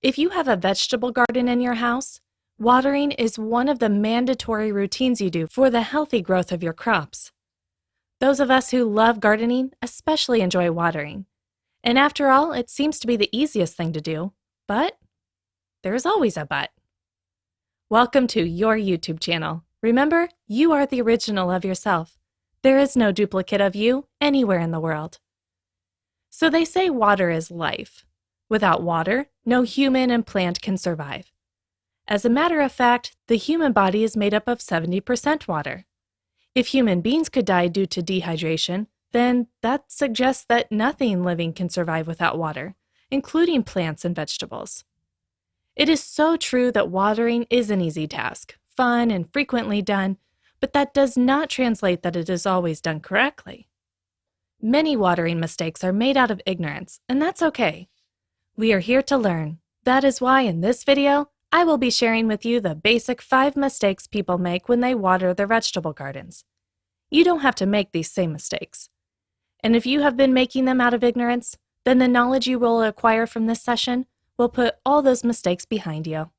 If you have a vegetable garden in your house, watering is one of the mandatory routines you do for the healthy growth of your crops. Those of us who love gardening especially enjoy watering. And after all, it seems to be the easiest thing to do. But there's always a but. Welcome to your YouTube channel. Remember, you are the original of yourself. There is no duplicate of you anywhere in the world. So they say water is life. Without water, no human and plant can survive. As a matter of fact, the human body is made up of 70% water. If human beings could die due to dehydration, then that suggests that nothing living can survive without water, including plants and vegetables. It is so true that watering is an easy task, fun and frequently done, but that does not translate that it is always done correctly. Many watering mistakes are made out of ignorance, and that's okay. We are here to learn. That is why in this video, I will be sharing with you the basic 5 mistakes people make when they water their vegetable gardens. You don't have to make these same mistakes. And if you have been making them out of ignorance, then the knowledge you will acquire from this session will put all those mistakes behind you.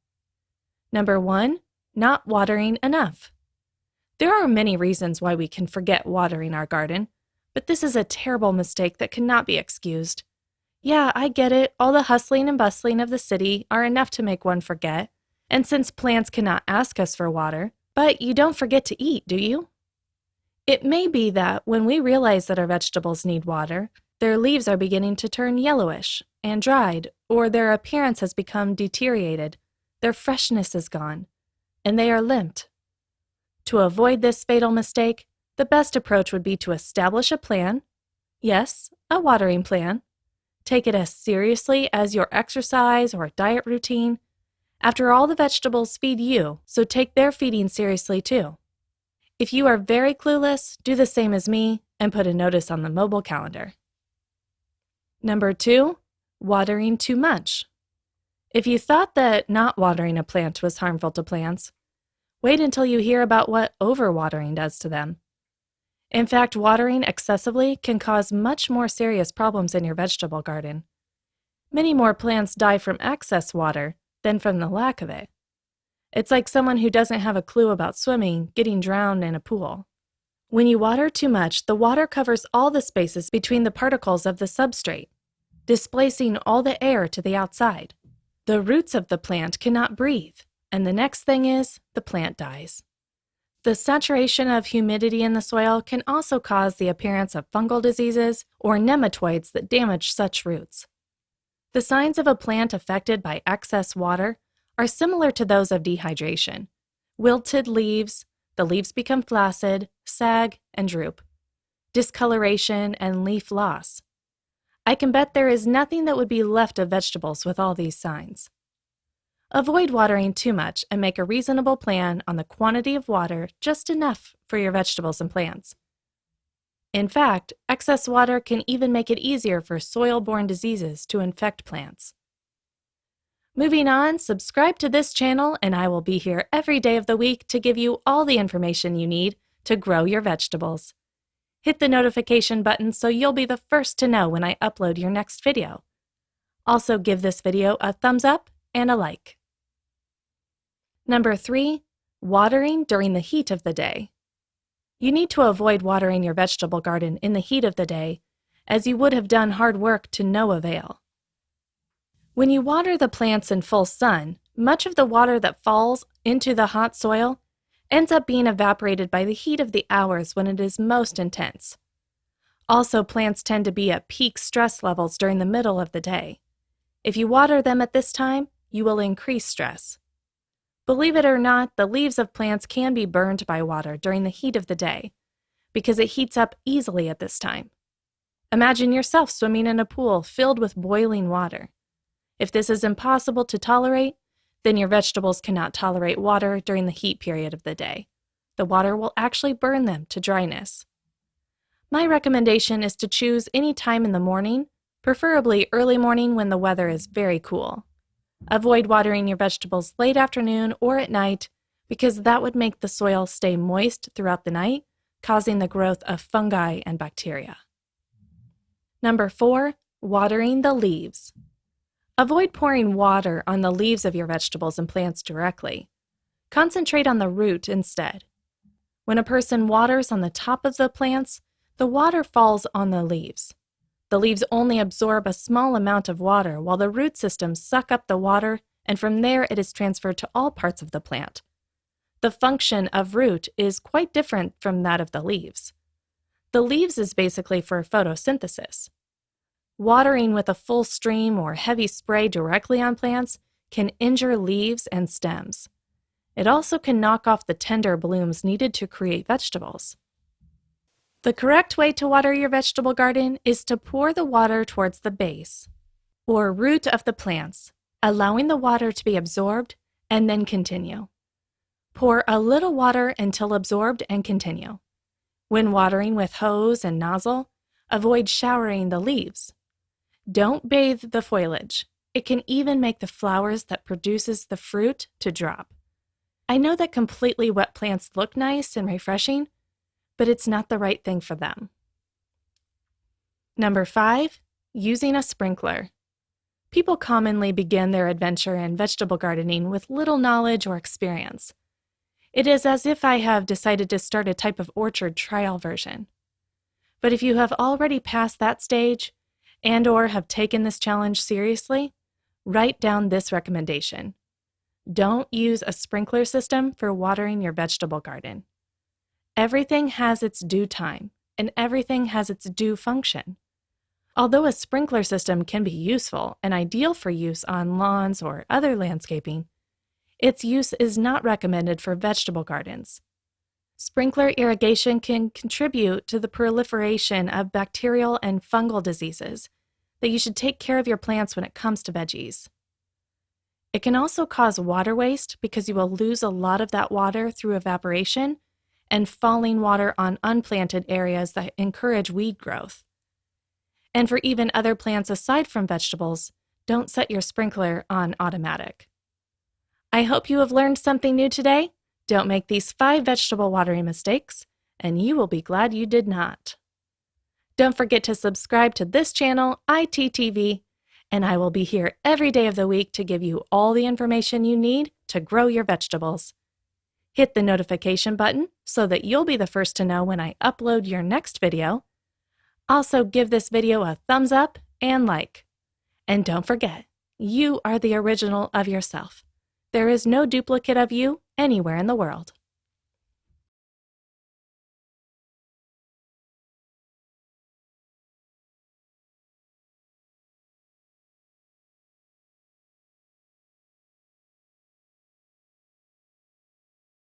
Number 1, not watering enough. There are many reasons why we can forget watering our garden, but this is a terrible mistake that cannot be excused. Yeah, I get it, all the hustling and bustling of the city are enough to make one forget, and since plants cannot ask us for water, but you don't forget to eat, do you? It may be that when we realize that our vegetables need water, their leaves are beginning to turn yellowish and dried, or their appearance has become deteriorated, their freshness is gone, and they are limped. To avoid this fatal mistake, the best approach would be to establish a plan. Yes, a watering plan. Take it as seriously as your exercise or diet routine. After all, the vegetables feed you, so take their feeding seriously too. If you are very clueless, do the same as me and put a notice on the mobile calendar. Number 2, watering too much. If you thought that not watering a plant was harmful to plants, wait until you hear about what overwatering does to them. In fact, watering excessively can cause much more serious problems in your vegetable garden. Many more plants die from excess water than from the lack of it. It's like someone who doesn't have a clue about swimming getting drowned in a pool. When you water too much, the water covers all the spaces between the particles of the substrate, displacing all the air to the outside. The roots of the plant cannot breathe, and the next thing is, the plant dies. The saturation of humidity in the soil can also cause the appearance of fungal diseases or nematoids that damage such roots. The signs of a plant affected by excess water are similar to those of dehydration. Wilted leaves, the leaves become flaccid, sag, and droop. Discoloration and leaf loss. I can bet there is nothing that would be left of vegetables with all these signs. Avoid watering too much and make a reasonable plan on the quantity of water just enough for your vegetables and plants. In fact, excess water can even make it easier for soil-borne diseases to infect plants. Moving on, subscribe to this channel and I will be here every day of the week to give you all the information you need to grow your vegetables. Hit the notification button so you'll be the first to know when I upload your next video. Also, give this video a thumbs up and a like. Number 3, watering during the heat of the day. You need to avoid watering your vegetable garden in the heat of the day, as you would have done hard work to no avail. When you water the plants in full sun, much of the water that falls into the hot soil ends up being evaporated by the heat of the hours when it is most intense. Also, plants tend to be at peak stress levels during the middle of the day. If you water them at this time, you will increase stress. Believe it or not, the leaves of plants can be burned by water during the heat of the day because it heats up easily at this time. Imagine yourself swimming in a pool filled with boiling water. If this is impossible to tolerate, then your vegetables cannot tolerate water during the heat period of the day. The water will actually burn them to dryness. My recommendation is to choose any time in the morning, preferably early morning when the weather is very cool. Avoid watering your vegetables late afternoon or at night because that would make the soil stay moist throughout the night, causing the growth of fungi and bacteria. Number 4, watering the leaves. Avoid pouring water on the leaves of your vegetables and plants directly. Concentrate on the root instead. When a person waters on the top of the plants, the water falls on the leaves. The leaves only absorb a small amount of water while the root systems suck up the water, and from there it is transferred to all parts of the plant. The function of root is quite different from that of the leaves. The leaves is basically for photosynthesis. Watering with a full stream or heavy spray directly on plants can injure leaves and stems. It also can knock off the tender blooms needed to create vegetables. The correct way to water your vegetable garden is to pour the water towards the base, or root of the plants, allowing the water to be absorbed, and then continue. Pour a little water until absorbed and continue. When watering with hose and nozzle, avoid showering the leaves. Don't bathe the foliage. It can even make the flowers that produces the fruit to drop. I know that completely wet plants look nice and refreshing, but it's not the right thing for them. Number 5, using a sprinkler. People commonly begin their adventure in vegetable gardening with little knowledge or experience. It is as if I have decided to start a type of orchard trial version. But if you have already passed that stage and/or have taken this challenge seriously, write down this recommendation. Don't use a sprinkler system for watering your vegetable garden. Everything has its due time, and everything has its due function. Although a sprinkler system can be useful and ideal for use on lawns or other landscaping, its use is not recommended for vegetable gardens. Sprinkler irrigation can contribute to the proliferation of bacterial and fungal diseases that you should take care of your plants when it comes to veggies. It can also cause water waste because you will lose a lot of that water through evaporation and falling water on unplanted areas that encourage weed growth. And for even other plants aside from vegetables, don't set your sprinkler on automatic. I hope you have learned something new today. Don't make these 5 vegetable watering mistakes, and you will be glad you did not. Don't forget to subscribe to this channel, ITTV, and I will be here every day of the week to give you all the information you need to grow your vegetables. Hit the notification button so that you'll be the first to know when I upload your next video. Also, give this video a thumbs up and like. And don't forget, you are the original of yourself. There is no duplicate of you anywhere in the world.